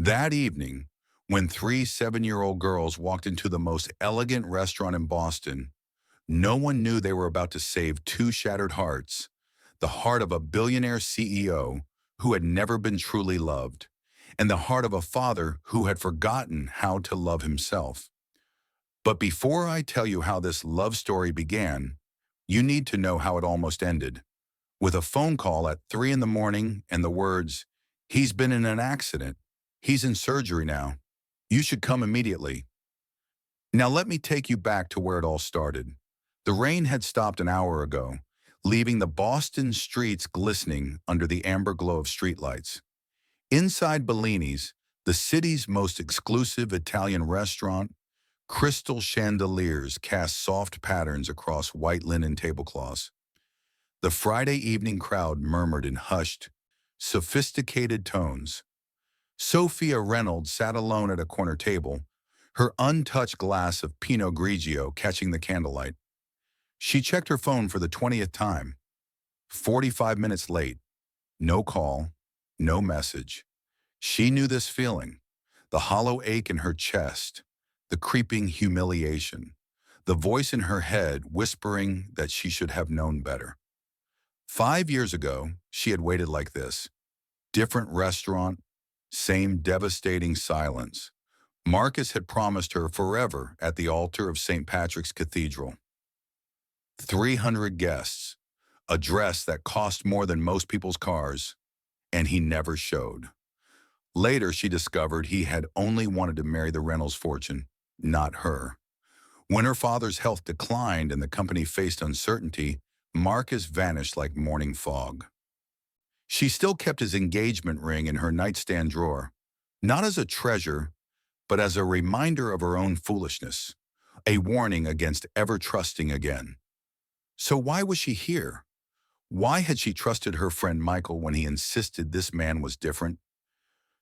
That evening, when three 7-year-old girls walked into the most elegant restaurant in Boston, no one knew they were about to save two shattered hearts, the heart of a billionaire CEO who had never been truly loved, and the heart of a father who had forgotten how to love himself. But before I tell you how this love story began, you need to know how it almost ended, with a phone call at 3 in the morning and the words, "He's been in an accident. He's in surgery now. You should come immediately." Now let me take you back to where it all started. The rain had stopped an hour ago, leaving the Boston streets glistening under the amber glow of streetlights. Inside Bellini's, the city's most exclusive Italian restaurant, crystal chandeliers cast soft patterns across white linen tablecloths. The Friday evening crowd murmured in hushed, sophisticated tones. Sophia Reynolds sat alone at a corner table, her untouched glass of Pinot Grigio catching the candlelight. She checked her phone for the 20th time. 45 minutes late. No call, no message. She knew this feeling, the hollow ache in her chest, the creeping humiliation, the voice in her head whispering that she should have known better. 5 years ago, she had waited like this. Different restaurant, same devastating silence. Marcus had promised her forever at the altar of St. Patrick's Cathedral. 300 guests, a dress that cost more than most people's cars, and he never showed. Later, she discovered he had only wanted to marry the Reynolds fortune, not her. When her father's health declined and the company faced uncertainty, Marcus vanished like morning fog. She still kept his engagement ring in her nightstand drawer, not as a treasure, but as a reminder of her own foolishness, a warning against ever trusting again. So why was she here? Why had she trusted her friend Michael when he insisted this man was different?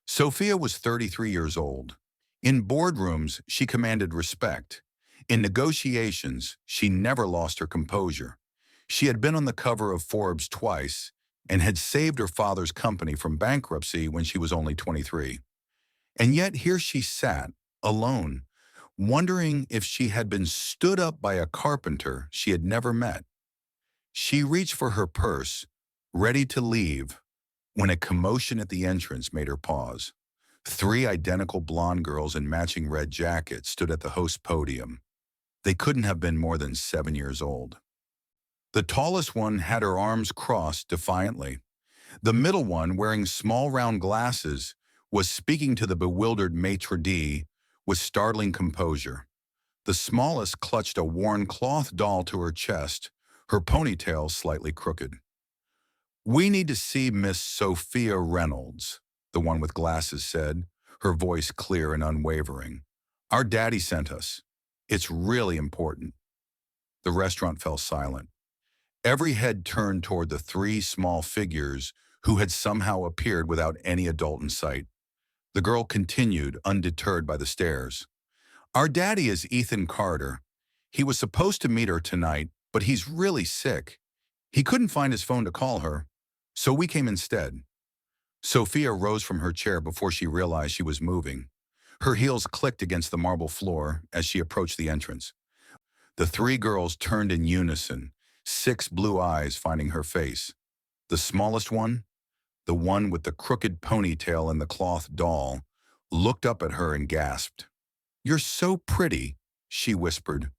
Sophia was 33 years old. In boardrooms, she commanded respect. In negotiations, she never lost her composure. She had been on the cover of Forbes twice and had saved her father's company from bankruptcy when she was only 23. And yet here she sat, alone, wondering if she had been stood up by a carpenter she had never met. She reached for her purse, ready to leave, when a commotion at the entrance made her pause. Three identical blonde girls in matching red jackets stood at the host's podium. They couldn't have been more than 7 years old. The tallest one had her arms crossed defiantly. The middle one, wearing small round glasses, was speaking to the bewildered maitre d' with startling composure. The smallest clutched a worn cloth doll to her chest, her ponytail slightly crooked. "We need to see Miss Sophia Reynolds," the one with glasses said, her voice clear and unwavering. "Our daddy sent us. It's really important." The restaurant fell silent. Every head turned toward the three small figures who had somehow appeared without any adult in sight. The girl continued, undeterred by the stares. "Our daddy is Ethan Carter. He was supposed to meet her tonight, but he's really sick. He couldn't find his phone to call her, so we came instead." Sophia rose from her chair before she realized she was moving. Her heels clicked against the marble floor as she approached the entrance. The three girls turned in unison, 6 blue eyes finding her face. The smallest one, the one with the crooked ponytail and the cloth doll, looked up at her and gasped. "You're so pretty," she whispered.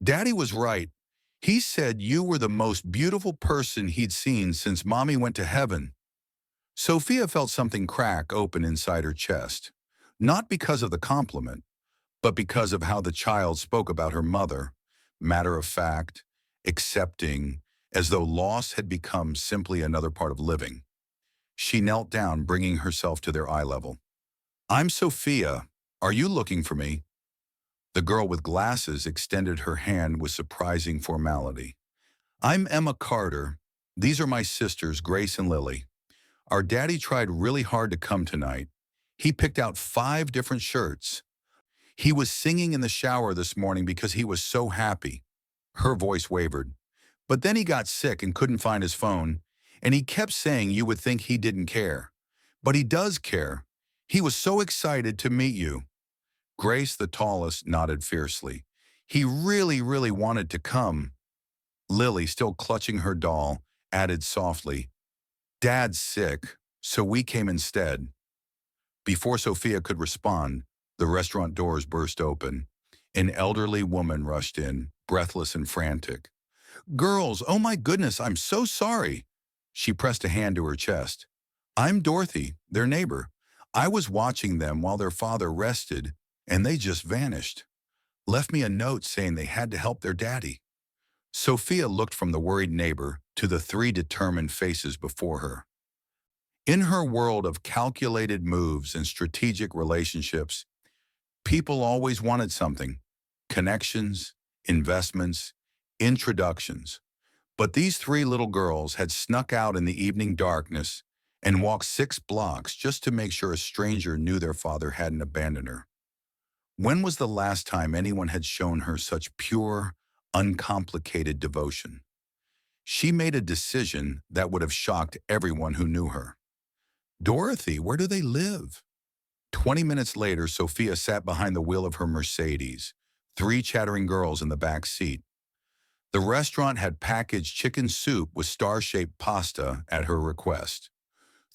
"Daddy was right. He said you were the most beautiful person he'd seen since Mommy went to heaven." Sophia felt something crack open inside her chest, not because of the compliment, but because of how the child spoke about her mother, matter of fact, accepting, as though loss had become simply another part of living. She knelt down, bringing herself to their eye level. "I'm Sophia. Are you looking for me?" The girl with glasses extended her hand with surprising formality. "I'm Emma Carter. These are my sisters, Grace and Lily. Our daddy tried really hard to come tonight. He picked out 5 different shirts. He was singing in the shower this morning because he was so happy." Her voice wavered. "But then he got sick and couldn't find his phone, and he kept saying you would think he didn't care. But he does care. He was so excited to meet you. Grace, the tallest, nodded fiercely. He really wanted to come. Lily, still clutching her doll, added softly, Dad's sick, so we came instead. Before Sophia could respond, the restaurant doors burst open. An elderly woman rushed in, breathless and frantic. Girls, oh my goodness, I'm so sorry. She pressed a hand to her chest. I'm Dorothy, their neighbor. I was watching them while their father rested, and they just vanished. Left me a note saying they had to help their daddy. Sophia looked from the worried neighbor to the three determined faces before her. In her world of calculated moves and strategic relationships, people always wanted something: connections, investments, introductions. But these three little girls had snuck out in the evening darkness and walked 6 blocks just to make sure a stranger knew their father hadn't abandoned her. When was the last time anyone had shown her such pure, uncomplicated devotion? She made a decision that would have shocked everyone who knew her. Dorothy, where do they live? 20 minutes later, Sophia sat behind the wheel of her Mercedes, three chattering girls in the back seat. The restaurant had packaged chicken soup with star-shaped pasta at her request.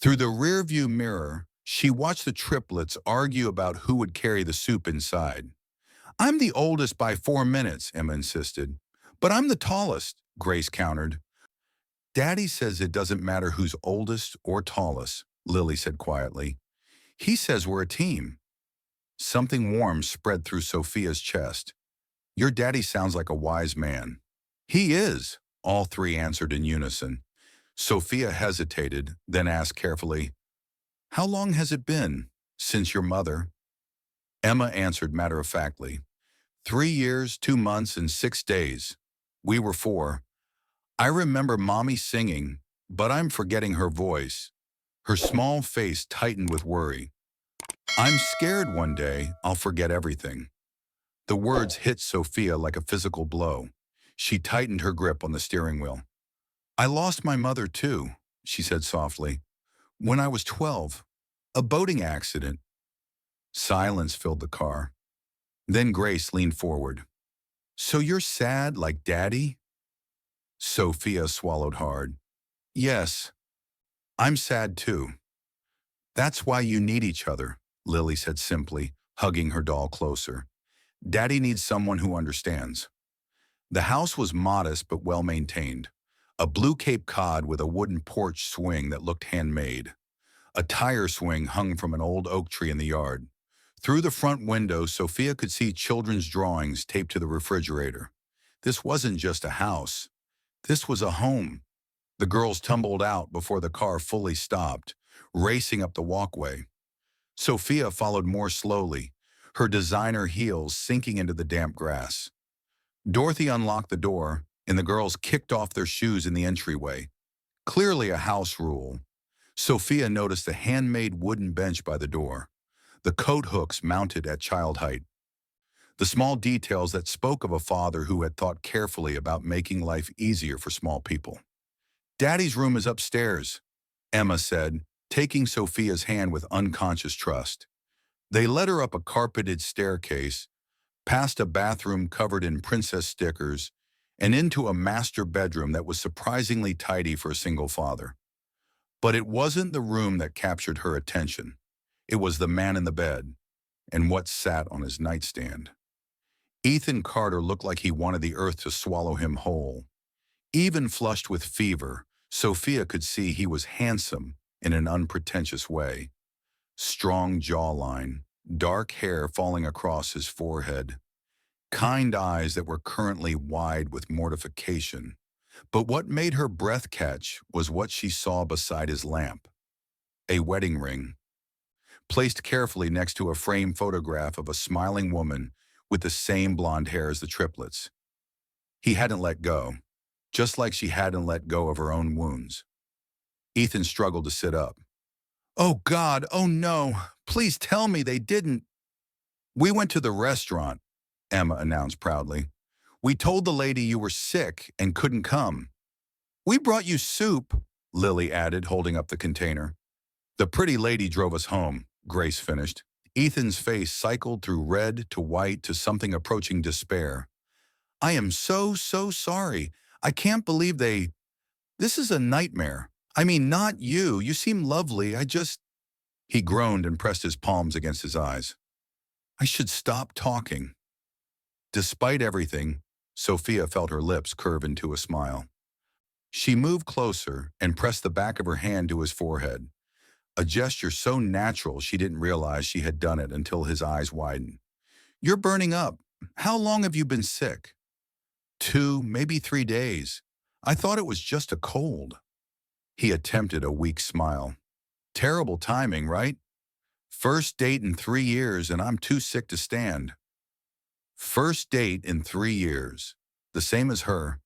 Through the rearview mirror, she watched the triplets argue about who would carry the soup inside. I'm the oldest by 4 minutes, Emma insisted. But I'm the tallest, Grace countered. Daddy says it doesn't matter who's oldest or tallest, Lily said quietly. He says we're a team. Something warm spread through Sophia's chest. Your daddy sounds like a wise man. He is, all three answered in unison. Sophia hesitated, then asked carefully, How long has it been since your mother? Emma answered matter-of-factly, 3 years, 2 months, and 6 days. We were 4. I remember Mommy singing, but I'm forgetting her voice. Her small face tightened with worry. I'm scared one day I'll forget everything. The words hit Sophia like a physical blow. She tightened her grip on the steering wheel. I lost my mother too, she said softly. When I was 12. A boating accident. Silence filled the car. Then Grace leaned forward. So you're sad like Daddy? Sophia swallowed hard. Yes, I'm sad too. That's why you need each other, Lily said simply, hugging her doll closer. Daddy needs someone who understands. The house was modest but well-maintained. A blue Cape Cod with a wooden porch swing that looked handmade. A tire swing hung from an old oak tree in the yard. Through the front window, Sophia could see children's drawings taped to the refrigerator. This wasn't just a house. This was a home. The girls tumbled out before the car fully stopped, racing up the walkway. Sophia followed more slowly, her designer heels sinking into the damp grass. Dorothy unlocked the door, and the girls kicked off their shoes in the entryway. Clearly a house rule. Sophia noticed a handmade wooden bench by the door, the coat hooks mounted at child height. The small details that spoke of a father who had thought carefully about making life easier for small people. Daddy's room is upstairs, Emma said, taking Sophia's hand with unconscious trust. They led her up a carpeted staircase, past a bathroom covered in princess stickers, and into a master bedroom that was surprisingly tidy for a single father. But it wasn't the room that captured her attention. It was the man in the bed, and what sat on his nightstand. Ethan Carter looked like he wanted the earth to swallow him whole. Even flushed with fever, Sophia could see he was handsome in an unpretentious way. Strong jawline, dark hair falling across his forehead, kind eyes that were currently wide with mortification. But what made her breath catch was what she saw beside his lamp. A wedding ring, placed carefully next to a framed photograph of a smiling woman with the same blonde hair as the triplets. He hadn't let go, just like she hadn't let go of her own wounds. Ethan struggled to sit up. Oh God, oh no, please tell me they didn't. We went to the restaurant, Emma announced proudly. We told the lady you were sick and couldn't come. We brought you soup, Lily added, holding up the container. The pretty lady drove us home, Grace finished. Ethan's face cycled through red to white to something approaching despair. I am so sorry. I can't believe they... This is a nightmare. I mean, not you. You seem lovely. I just... He groaned and pressed his palms against his eyes. I should stop talking. Despite everything, Sophia felt her lips curve into a smile. She moved closer and pressed the back of her hand to his forehead, a gesture so natural she didn't realize she had done it until his eyes widened. You're burning up. How long have you been sick? 2, maybe 3 days. I thought it was just a cold. He attempted a weak smile. Terrible timing, right? First date in 3 years and I'm too sick to stand. First date in 3 years. The same as her.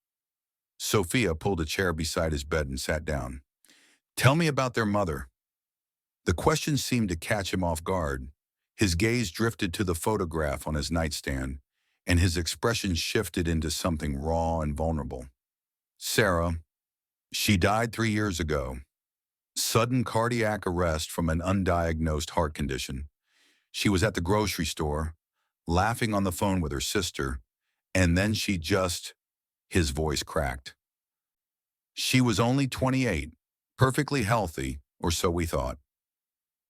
Sophia pulled a chair beside his bed and sat down. Tell me about their mother. The question seemed to catch him off guard. His gaze drifted to the photograph on his nightstand, and his expression shifted into something raw and vulnerable. Sarah, she died 3 years ago. Sudden cardiac arrest from an undiagnosed heart condition. She was at the grocery store, laughing on the phone with her sister, and then she just... His voice cracked. She was only 28, perfectly healthy, or so we thought.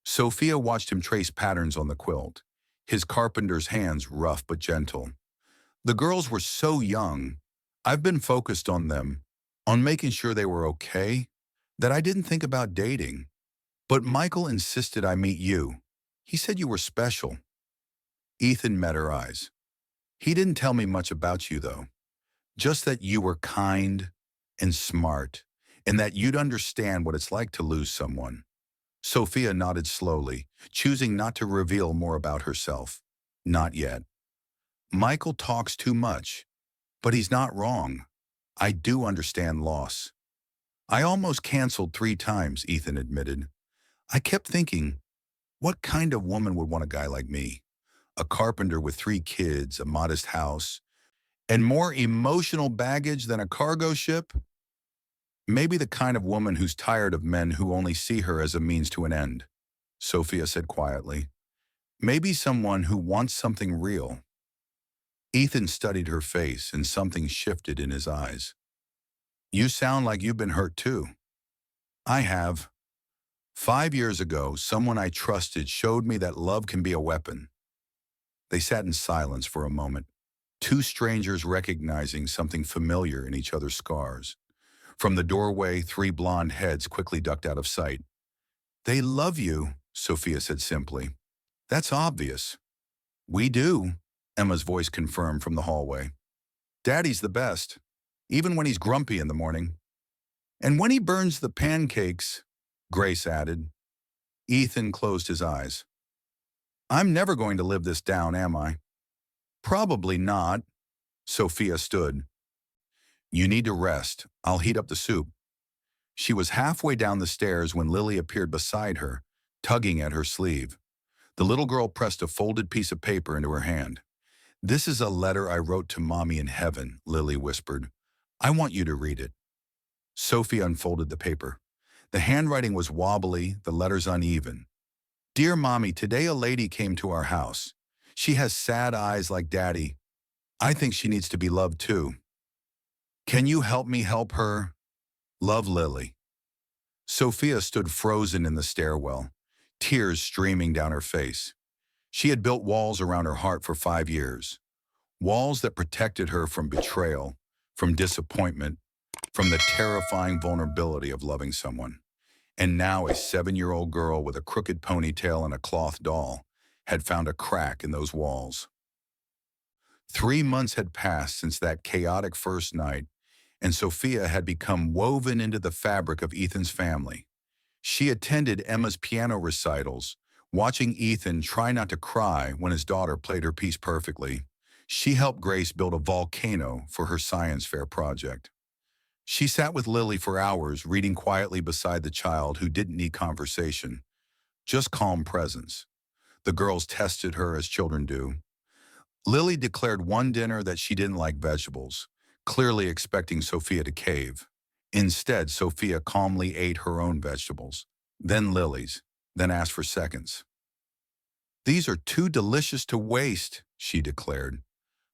Sophia watched him trace patterns on the quilt, his carpenter's hands rough but gentle. The girls were so young. I've been focused on them, on making sure they were okay, that I didn't think about dating. But Michael insisted I meet you. He said you were special. Ethan met her eyes. He didn't tell me much about you, though. Just that you were kind and smart, and that you'd understand what it's like to lose someone. Sophia nodded slowly, choosing not to reveal more about herself. Not yet. Michael talks too much, but he's not wrong. I do understand loss. I almost canceled 3 times, Ethan admitted. I kept thinking, what kind of woman would want a guy like me? A carpenter with 3 kids, a modest house, and more emotional baggage than a cargo ship? Maybe the kind of woman who's tired of men who only see her as a means to an end, Sophia said quietly. Maybe someone who wants something real. Ethan studied her face and something shifted in his eyes. You sound like you've been hurt too. I have. 5 years ago, someone I trusted showed me that love can be a weapon. They sat in silence for a moment, 2 strangers recognizing something familiar in each other's scars. From the doorway, 3 blonde heads quickly ducked out of sight. They love you, Sophia said simply. That's obvious. We do, Emma's voice confirmed from the hallway. Daddy's the best, even when he's grumpy in the morning. And when he burns the pancakes, Grace added. Ethan closed his eyes. I'm never going to live this down, am I? Probably not. Sophia stood. You need to rest. I'll heat up the soup. She was halfway down the stairs when Lily appeared beside her, tugging at her sleeve. The little girl pressed a folded piece of paper into her hand. This is a letter I wrote to Mommy in heaven, Lily whispered. I want you to read it. Sophie unfolded the paper. The handwriting was wobbly, the letters uneven. Dear Mommy, today a lady came to our house. She has sad eyes like Daddy. I think she needs to be loved too. Can you help me help her? Love, Lily. Sophia stood frozen in the stairwell, tears streaming down her face. She had built walls around her heart for 5 years. Walls that protected her from betrayal, from disappointment, from the terrifying vulnerability of loving someone. And now a 7-year-old girl with a crooked ponytail and a cloth doll had found a crack in those walls. 3 months had passed since that chaotic first night, and Sophia had become woven into the fabric of Ethan's family. She attended Emma's piano recitals, watching Ethan try not to cry when his daughter played her piece perfectly. She helped Grace build a volcano for her science fair project. She sat with Lily for hours, reading quietly beside the child who didn't need conversation, just calm presence. The girls tested her as children do. Lily declared one dinner that she didn't like vegetables, clearly expecting Sophia to cave. Instead, Sophia calmly ate her own vegetables, then Lily's, then asked for seconds. "These are too delicious to waste," she declared.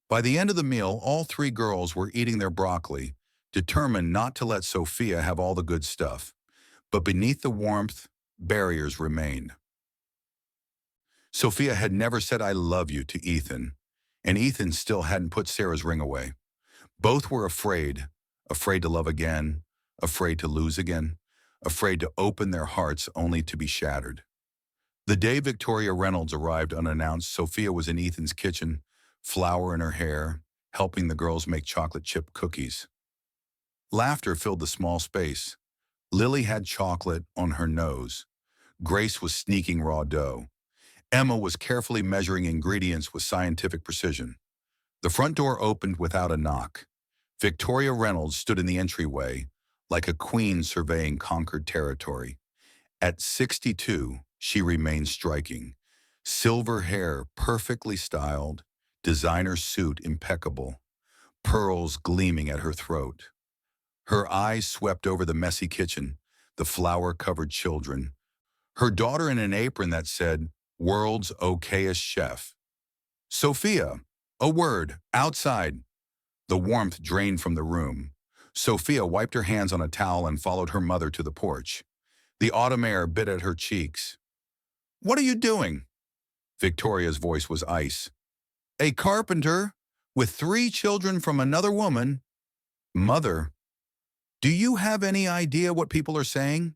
By the end of the meal, all three girls were eating their broccoli, determined not to let Sophia have all the good stuff. But beneath the warmth, barriers remained. Sophia had never said "I love you" to Ethan, and Ethan still hadn't put Sarah's ring away. Both were afraid, afraid to love again, afraid to lose again, afraid to open their hearts only to be shattered. The day Victoria Reynolds arrived unannounced, Sophia was in Ethan's kitchen, flour in her hair, helping the girls make chocolate chip cookies. Laughter filled the small space. Lily had chocolate on her nose. Grace was sneaking raw dough. Emma was carefully measuring ingredients with scientific precision. The front door opened without a knock. Victoria Reynolds stood in the entryway, like a queen surveying conquered territory. At 62, she remained striking. Silver hair perfectly styled, designer suit impeccable, pearls gleaming at her throat. Her eyes swept over the messy kitchen, the flour-covered children, her daughter in an apron that said, "World's okayest chef." "Sophia, a word, outside." The warmth drained from the room. Sophia wiped her hands on a towel and followed her mother to the porch. The autumn air bit at her cheeks. "What are you doing?" Victoria's voice was ice. "A carpenter, with 3 children from another woman." "Mother, do you have any idea what people are saying?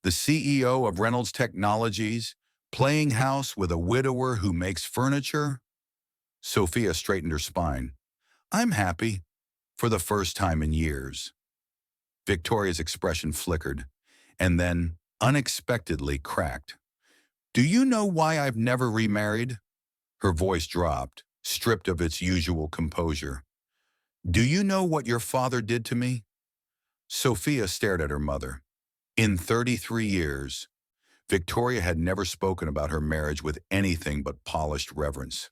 The CEO of Reynolds Technologies, playing house with a widower who makes furniture?" Sophia straightened her spine. "I'm happy, for the first time in years." Victoria's expression flickered, and then, unexpectedly, cracked. "Do you know why I've never remarried?" Her voice dropped, stripped of its usual composure. "Do you know what your father did to me?" Sophia stared at her mother. In 33 years, Victoria had never spoken about her marriage with anything but polished reverence.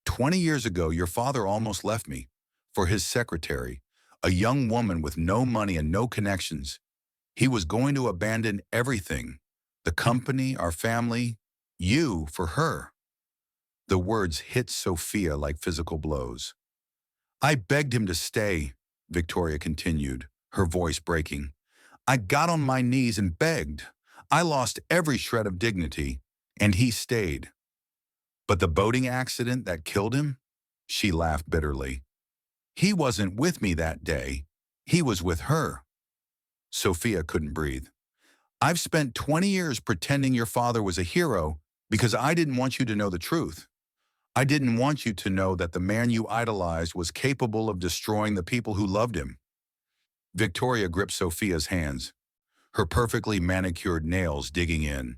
20 years ago, your father almost left me for his secretary, a young woman with no money and no connections. He was going to abandon everything, the company, our family, you for her." The words hit Sophia like physical blows. "I begged him to stay," Victoria continued, her voice breaking. "I got on my knees and begged. I lost every shred of dignity, and he stayed. But the boating accident that killed him?" She laughed bitterly. "He wasn't with me that day. He was with her." Sophia couldn't breathe. "I've spent 20 years pretending your father was a hero because I didn't want you to know the truth. I didn't want you to know that the man you idolized was capable of destroying the people who loved him." Victoria gripped Sophia's hands, her perfectly manicured nails digging in.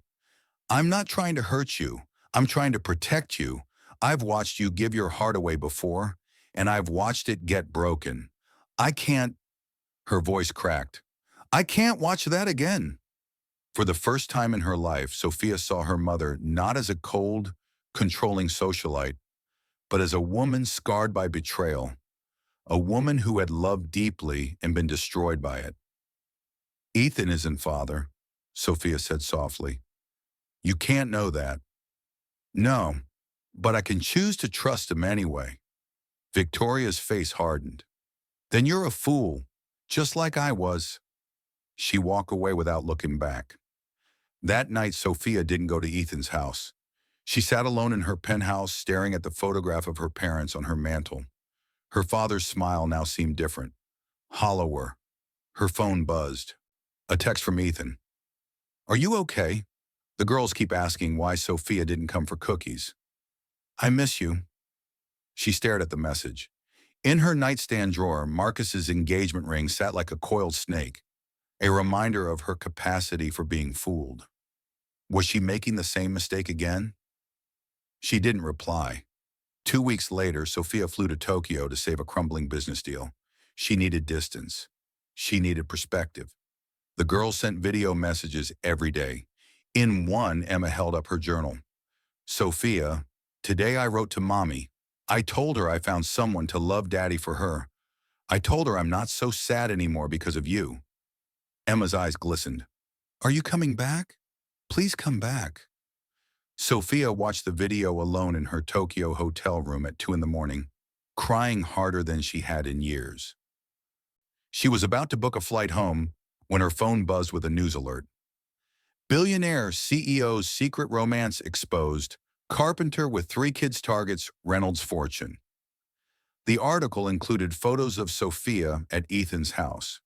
"I'm not trying to hurt you. I'm trying to protect you. I've watched you give your heart away before, and I've watched it get broken. I can't—" Her voice cracked. "I can't watch that again." For the first time in her life, Sophia saw her mother not as a cold, controlling socialite, but as a woman scarred by betrayal, a woman who had loved deeply and been destroyed by it. "Ethan isn't father," Sophia said softly. "You can't know that." "No, but I can choose to trust him anyway." Victoria's face hardened. "Then you're a fool, just like I was." She walked away without looking back. That night, Sophia didn't go to Ethan's house. She sat alone in her penthouse, staring at the photograph of her parents on her mantle. Her father's smile now seemed different, hollower. Her phone buzzed. A text from Ethan. "Are you okay? The girls keep asking why Sophia didn't come for cookies. I miss you." She stared at the message. In her nightstand drawer, Marcus's engagement ring sat like a coiled snake, a reminder of her capacity for being fooled. Was she making the same mistake again? She didn't reply. 2 weeks later, Sophia flew to Tokyo to save a crumbling business deal. She needed distance. She needed perspective. The girls sent video messages every day. In one, Emma held up her journal. "Sophia, today I wrote to Mommy. I told her I found someone to love Daddy for her. I told her I'm not so sad anymore because of you." Emma's eyes glistened. "Are you coming back? Please come back." Sophia watched the video alone in her Tokyo hotel room at 2 in the morning, crying harder than she had in years. She was about to book a flight home when her phone buzzed with a news alert. Billionaire CEO's secret romance exposed. Carpenter with 3 kids targets Reynolds' fortune. The article included photos of Sophia at Ethan's house.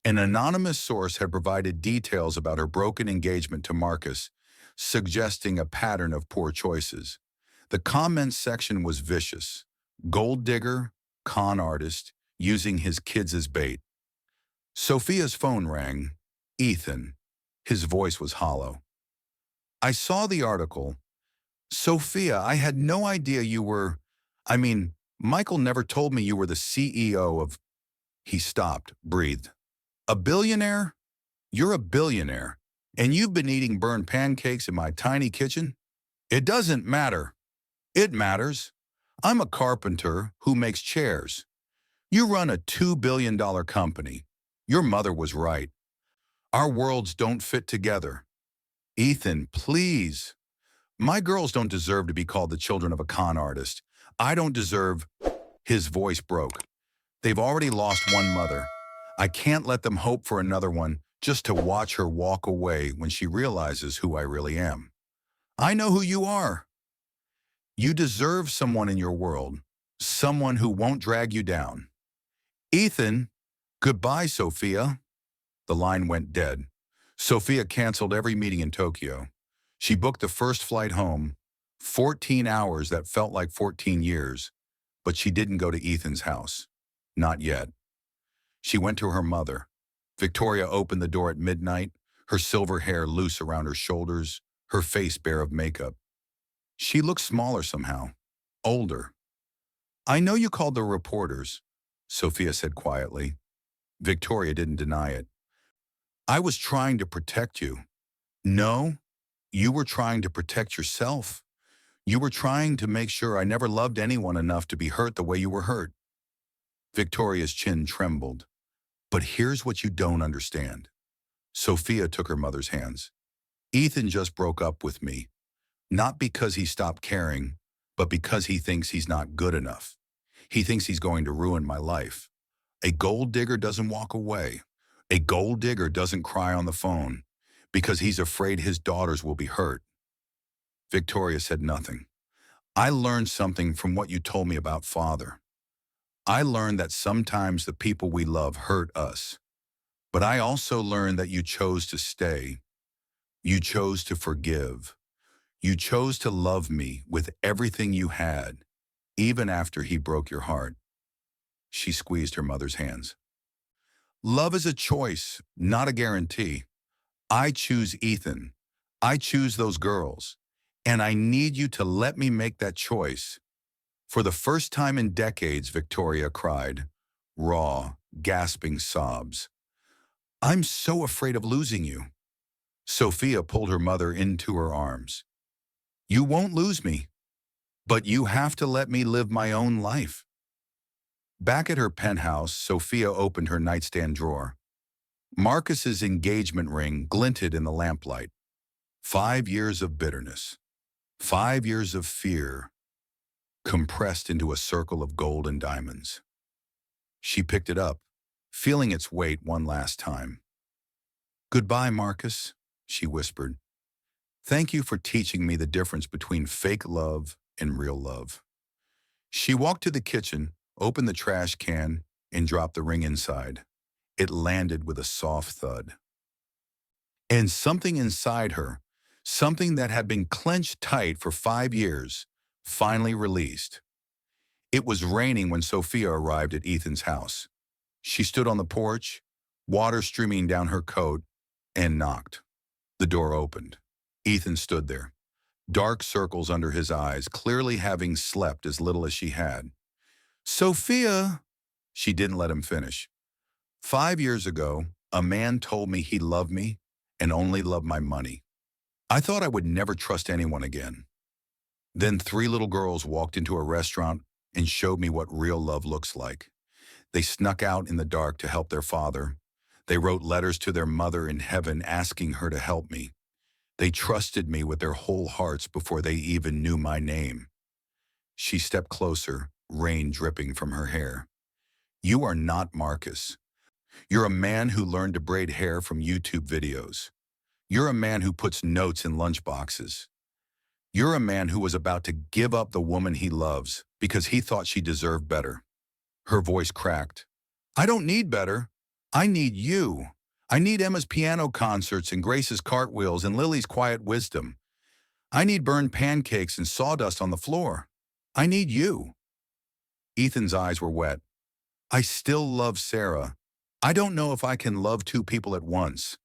An anonymous source had provided details about her broken engagement to Marcus, suggesting a pattern of poor choices. The comments section was vicious. Gold digger, con artist, using his kids as bait. Sophia's phone rang. Ethan. His voice was hollow. I saw the article. Sophia, I had no idea you were… Michael never told me you were the CEO of… He stopped, breathed. A billionaire? You're a billionaire, and you've been eating burned pancakes in my tiny kitchen? It doesn't matter. It matters. I'm a carpenter who makes chairs. You run a $2 billion company. Your mother was right. Our worlds don't fit together. Ethan, please. My girls don't deserve to be called the children of a con artist. I don't deserve… His voice broke. They've already lost one mother. I can't let them hope for another one just to watch her walk away when she realizes who I really am. I know who you are. You deserve someone in your world, someone who won't drag you down. Ethan, goodbye, Sophia. The line went dead. Sophia canceled every meeting in Tokyo. She booked the first flight home, 14 hours that felt like 14 years, but she didn't go to Ethan's house. Not yet. She went to her mother. Victoria opened the door at midnight, her silver hair loose around her shoulders, her face bare of makeup. She looked smaller somehow, older. I know you called the reporters, Sophia said quietly. Victoria didn't deny it. I was trying to protect you. No, you were trying to protect yourself. You were trying to make sure I never loved anyone enough to be hurt the way you were hurt. Victoria's chin trembled. But here's what you don't understand. Sophia took her mother's hands. Ethan just broke up with me. Not because he stopped caring, but because he thinks he's not good enough. He thinks he's going to ruin my life. A gold digger doesn't walk away. A gold digger doesn't cry on the phone because he's afraid his daughters will be hurt. Victoria said nothing. I learned something from what you told me about father. I learned that sometimes the people we love hurt us. But I also learned that you chose to stay. You chose to forgive. You chose to love me with everything you had, even after he broke your heart. She squeezed her mother's hands. Love is a choice, not a guarantee. I choose Ethan. I choose those girls. And I need you to let me make that choice. For the first time in decades, Victoria cried, raw, gasping sobs. I'm so afraid of losing you. Sophia pulled her mother into her arms. You won't lose me, but you have to let me live my own life. Back at her penthouse, Sophia opened her nightstand drawer. Marcus's engagement ring glinted in the lamplight. 5 years of bitterness. 5 years of fear, compressed into a circle of gold and diamonds. She picked it up, feeling its weight one last time. Goodbye, Marcus, she whispered. Thank you for teaching me the difference between fake love and real love. She walked to the kitchen, opened the trash can, and dropped the ring inside. It landed with a soft thud. And something inside her, something that had been clenched tight for 5 years, finally released. It was raining when Sophia arrived at Ethan's house. She stood on the porch, water streaming down her coat, and knocked. The door opened. Ethan stood there, dark circles under his eyes, clearly having slept as little as she had. Sophia, she didn't let him finish. 5 years ago, a man told me he loved me and only loved my money. I thought I would never trust anyone again. Then 3 little girls walked into a restaurant and showed me what real love looks like. They snuck out in the dark to help their father. They wrote letters to their mother in heaven asking her to help me. They trusted me with their whole hearts before they even knew my name. She stepped closer, rain dripping from her hair. You are not Marcus. You're a man who learned to braid hair from YouTube videos. You're a man who puts notes in lunchboxes. You're a man who was about to give up the woman he loves because he thought she deserved better. Her voice cracked. I don't need better. I need you. I need Emma's piano concerts and Grace's cartwheels and Lily's quiet wisdom. I need burned pancakes and sawdust on the floor. I need you. Ethan's eyes were wet. I still love Sarah. I don't know if I can love two people at once.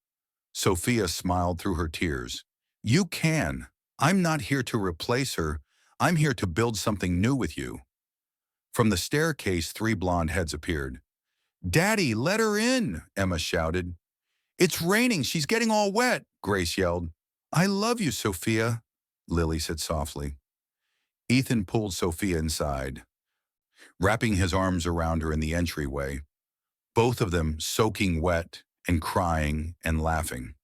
Sophia smiled through her tears. You can. I'm not here to replace her. I'm here to build something new with you. From the staircase, three blonde heads appeared. Daddy, let her in, Emma shouted. It's raining. She's getting all wet, Grace yelled. I love you, Sophia, Lily said softly. Ethan pulled Sophia inside, wrapping his arms around her in the entryway, both of them soaking wet and crying and laughing.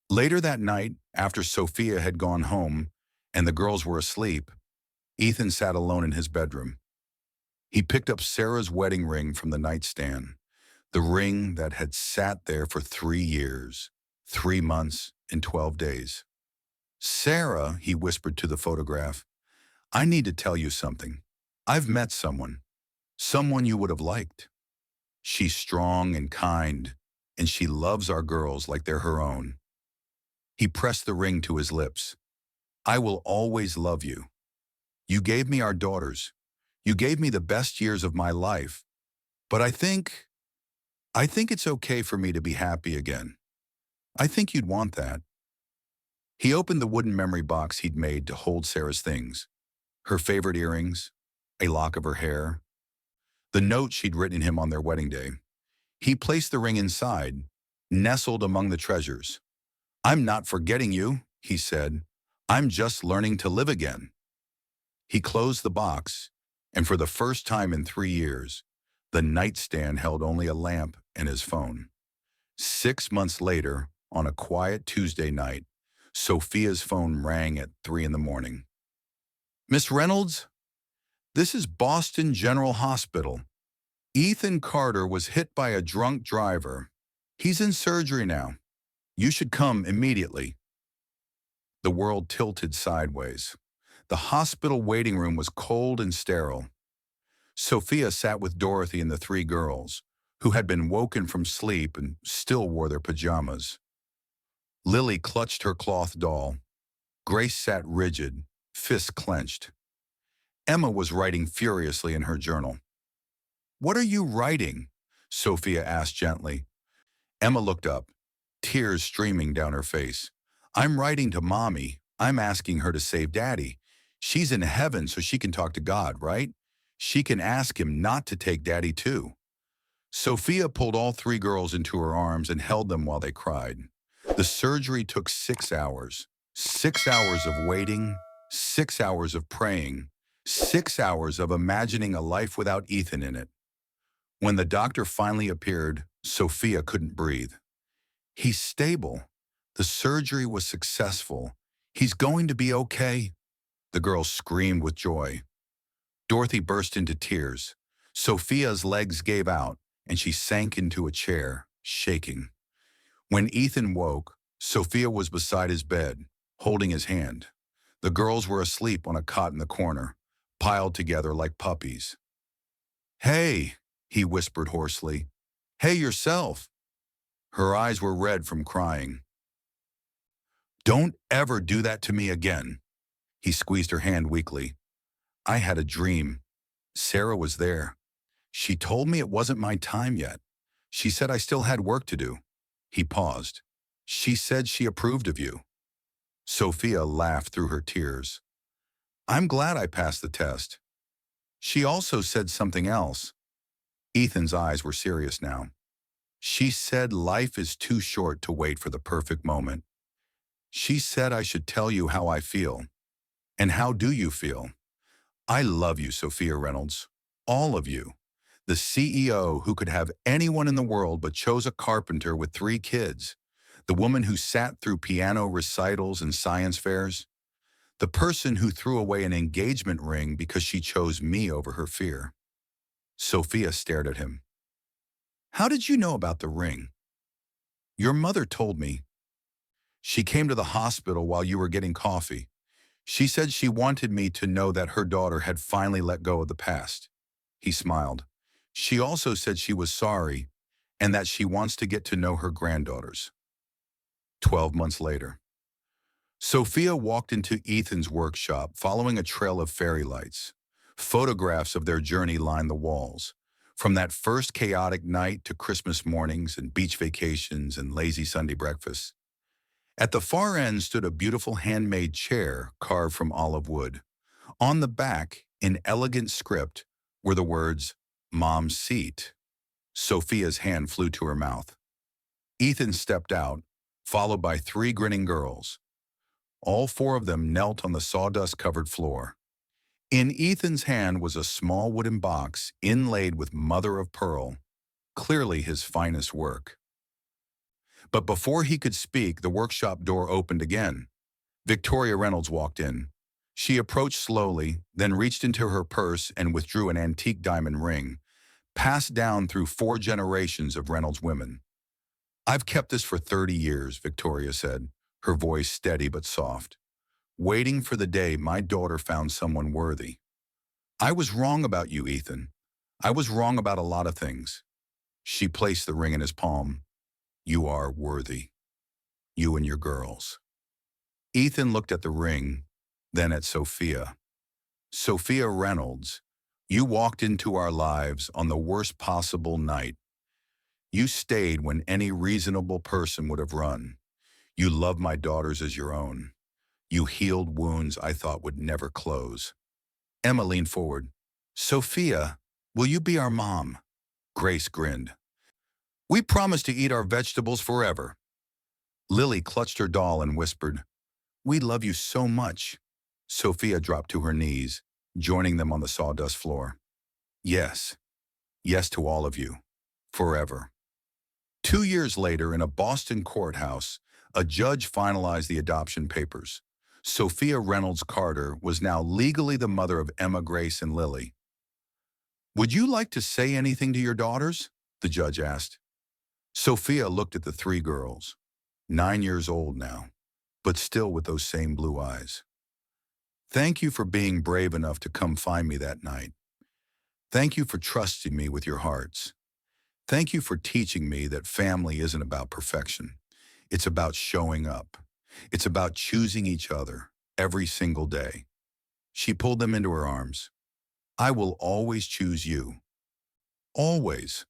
Later that night, after Sophia had gone home and the girls were asleep, Ethan sat alone in his bedroom. He picked up Sarah's wedding ring from the nightstand, the ring that had sat there for 3 years, 3 months, and 12 days. Sarah, he whispered to the photograph, I need to tell you something. I've met someone you would have liked. She's strong and kind, and she loves our girls like they're her own. He pressed the ring to his lips. I will always love you. You gave me our daughters. You gave me the best years of my life. But I think it's okay for me to be happy again. I think you'd want that. He opened the wooden memory box he'd made to hold Sarah's things. Her favorite earrings, a lock of her hair, the note she'd written him on their wedding day. He placed the ring inside, nestled among the treasures. I'm not forgetting you, he said. I'm just learning to live again. He closed the box, and for the first time in 3 years, the nightstand held only a lamp and his phone. 6 months later, on a quiet Tuesday night, Sophia's phone rang at 3 in the morning. Miss Reynolds, this is Boston General Hospital. Ethan Carter was hit by a drunk driver. He's in surgery now. You should come immediately. The world tilted sideways. The hospital waiting room was cold and sterile. Sophia sat with Dorothy and the 3 girls, who had been woken from sleep and still wore their pajamas. Lily clutched her cloth doll. Grace sat rigid, fists clenched. Emma was writing furiously in her journal. What are you writing? Sophia asked gently. Emma looked up, tears streaming down her face. I'm writing to Mommy. I'm asking her to save Daddy. She's in heaven so she can talk to God, right? She can ask him not to take Daddy too. Sophia pulled all 3 girls into her arms and held them while they cried. The surgery took 6 hours. 6 hours of waiting, 6 hours of praying, 6 hours of imagining a life without Ethan in it. When the doctor finally appeared, Sophia couldn't breathe. He's stable. The surgery was successful. He's going to be okay. The girls screamed with joy. Dorothy burst into tears. Sophia's legs gave out, and she sank into a chair, shaking. When Ethan woke, Sophia was beside his bed, holding his hand. The girls were asleep on a cot in the corner, piled together like puppies. Hey, he whispered hoarsely. Hey yourself. Her eyes were red from crying. Don't ever do that to me again. He squeezed her hand weakly. I had a dream. Sarah was there. She told me it wasn't my time yet. She said I still had work to do. He paused. She said she approved of you. Sophia laughed through her tears. I'm glad I passed the test. She also said something else. Ethan's eyes were serious now. She said life is too short to wait for the perfect moment. She said I should tell you how I feel. And how do you feel? I love you, Sophia Reynolds. All of you. The CEO who could have anyone in the world but chose a carpenter with 3 kids. The woman who sat through piano recitals and science fairs? The person who threw away an engagement ring because she chose me over her fear? Sophia stared at him. How did you know about the ring? Your mother told me. She came to the hospital while you were getting coffee. She said she wanted me to know that her daughter had finally let go of the past. He smiled. She also said she was sorry and that she wants to get to know her granddaughters. 12 months later, Sophia walked into Ethan's workshop following a trail of fairy lights. Photographs of their journey lined the walls, from that first chaotic night to Christmas mornings and beach vacations and lazy Sunday breakfasts. At the far end stood a beautiful handmade chair carved from olive wood. On the back, in elegant script, were the words, "Mom's seat." Sophia's hand flew to her mouth. Ethan stepped out, followed by three grinning girls. All four of them knelt on the sawdust-covered floor. In Ethan's hand was a small wooden box inlaid with mother-of-pearl, clearly his finest work. But before he could speak, the workshop door opened again. Victoria Reynolds walked in. She approached slowly, then reached into her purse and withdrew an antique diamond ring, passed down through 4 generations of Reynolds women. I've kept this for 30 years, Victoria said, her voice steady but soft, waiting for the day my daughter found someone worthy. I was wrong about you, Ethan. I was wrong about a lot of things. She placed the ring in his palm. You are worthy. You and your girls. Ethan looked at the ring, then at Sophia. Sophia Reynolds, you walked into our lives on the worst possible night. You stayed when any reasonable person would have run. You loved my daughters as your own. You healed wounds I thought would never close. Emma leaned forward. Sophia, will you be our mom? Grace grinned. We promise to eat our vegetables forever. Lily clutched her doll and whispered, We love you so much. Sophia dropped to her knees, joining them on the sawdust floor. Yes, yes to all of you, forever. 2 years later, in a Boston courthouse, a judge finalized the adoption papers. Sophia Reynolds Carter was now legally the mother of Emma, Grace, and Lily. Would you like to say anything to your daughters? The judge asked. Sophia looked at the 3 girls, 9 years old now, but still with those same blue eyes. Thank you for being brave enough to come find me that night. Thank you for trusting me with your hearts. Thank you for teaching me that family isn't about perfection. It's about showing up. It's about choosing each other every single day. She pulled them into her arms. I will always choose you. Always.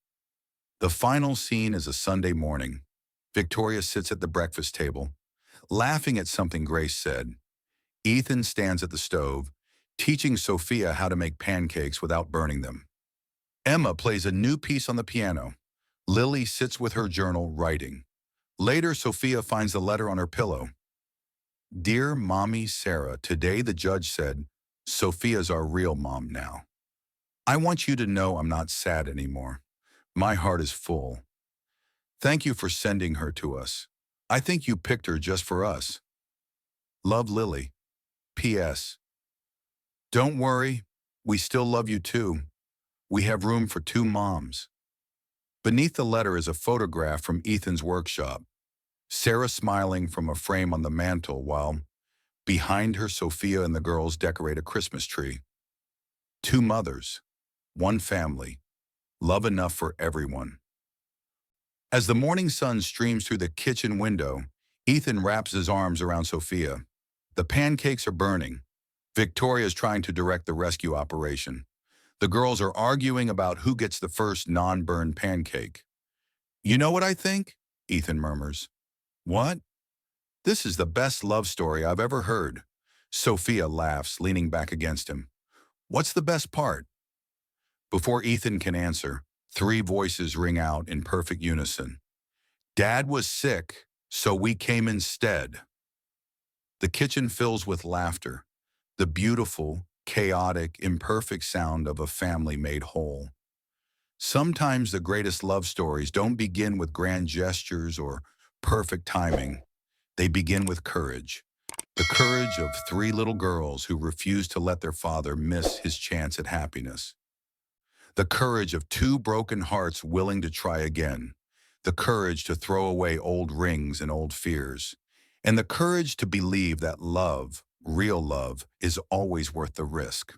The final scene is a Sunday morning. Victoria sits at the breakfast table, laughing at something Grace said. Ethan stands at the stove, teaching Sophia how to make pancakes without burning them. Emma plays a new piece on the piano. Lily sits with her journal, writing. Later, Sophia finds the letter on her pillow. Dear Mommy Sarah, today the judge said, Sophia's our real mom now. I want you to know I'm not sad anymore. My heart is full. Thank you for sending her to us. I think you picked her just for us. Love, Lily. P.S. Don't worry, we still love you too. We have room for 2 moms. Beneath the letter is a photograph from Ethan's workshop. Sarah smiling from a frame on the mantel while behind her Sophia and the girls decorate a Christmas tree. 2 mothers, 1 family, love enough for everyone. As the morning sun streams through the kitchen window, Ethan wraps his arms around Sophia. The pancakes are burning. Victoria's trying to direct the rescue operation. The girls are arguing about who gets the first non-burned pancake. You know what I think? Ethan murmurs. What? This is the best love story I've ever heard. Sophia laughs, leaning back against him. What's the best part? Before Ethan can answer, 3 voices ring out in perfect unison. Dad was sick, so we came instead. The kitchen fills with laughter, the beautiful, chaotic, imperfect sound of a family made whole. Sometimes the greatest love stories don't begin with grand gestures or perfect timing. They begin with courage. The courage of three little girls who refused to let their father miss his chance at happiness. The courage of two broken hearts willing to try again. The courage to throw away old rings and old fears. And the courage to believe that love, real love, is always worth the risk.